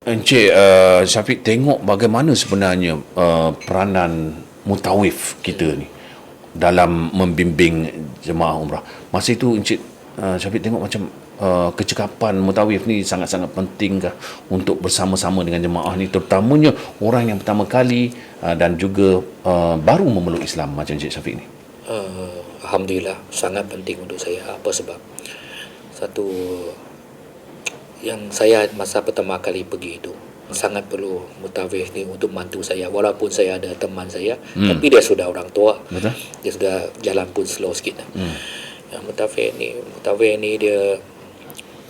Encik Syafiq, tengok bagaimana sebenarnya peranan mutawif kita ni dalam membimbing jemaah umrah. Masa itu Encik Syafiq tengok macam kecekapan mutawif ni sangat-sangat penting untuk bersama-sama dengan jemaah ni, terutamanya orang yang pertama kali dan juga baru memeluk Islam macam Encik Syafiq ni. Alhamdulillah, sangat penting untuk saya. Apa sebab? Satu, yang saya masa pertama kali pergi itu sangat perlu mutawif ni untuk bantu saya, walaupun saya ada teman saya, tapi dia sudah orang tua. Betul? Dia sudah jalan pun slow sikit. Yang mutawif ni dia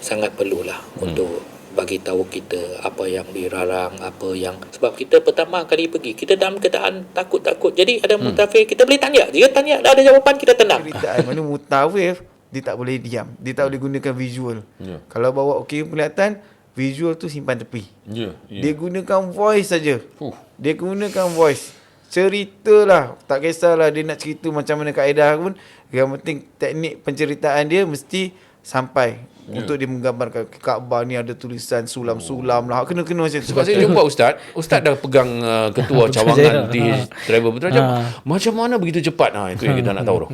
sangat perlulah untuk bagi tahu kita apa yang dilarang, apa yang, sebab kita pertama kali pergi, kita dalam keadaan takut-takut. Jadi ada mutawif, kita boleh tanya, dia tanya dah ada jawapan, kita tenang. Ceritaan mana mutawif dia tak boleh diam, dia tak boleh gunakan visual. Kalau bawa okey penglihatan, visual tu simpan tepi. Dia gunakan voice saja. Dia gunakan voice. Ceritalah, tak kisahlah dia nak cerita macam mana kaedah pun, yang penting teknik penceritaan dia mesti sampai. Untuk dia menggambarkan Kaabah ni ada tulisan sulam-sulam lah. Kena-kena macam tu. Sebab saya jumpa Ustaz dah pegang ketua cawangan di travel betul macam mana begitu cepat. Itu yang kita nak tahu tu.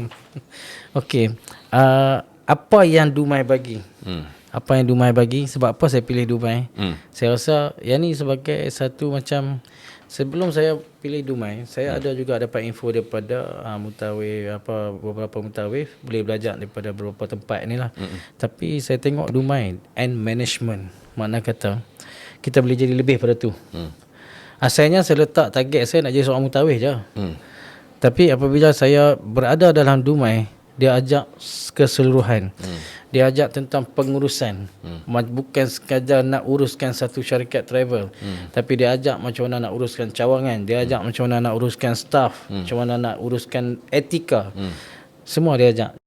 Okey. Apa yang Dumai bagi? Apa yang Dumai bagi? Sebab apa saya pilih Dumai? Saya rasa yang ni sebagai satu macam, sebelum saya pilih Dumai, saya ada juga dapat info daripada mutawif, beberapa mutawif, boleh belajar daripada beberapa tempat ni lah. Tapi saya tengok Dumai and management, makna kata kita boleh jadi lebih pada tu. Asalnya saya letak target saya nak jadi seorang mutawif je. Tapi apabila saya berada dalam Dumai, dia ajak keseluruhan. Dia ajak tentang pengurusan. Bukan sekadar nak uruskan satu syarikat travel, tapi dia ajak macam mana nak uruskan cawangan, dia ajak macam mana nak uruskan staff, macam mana nak uruskan etika. Semua dia ajak.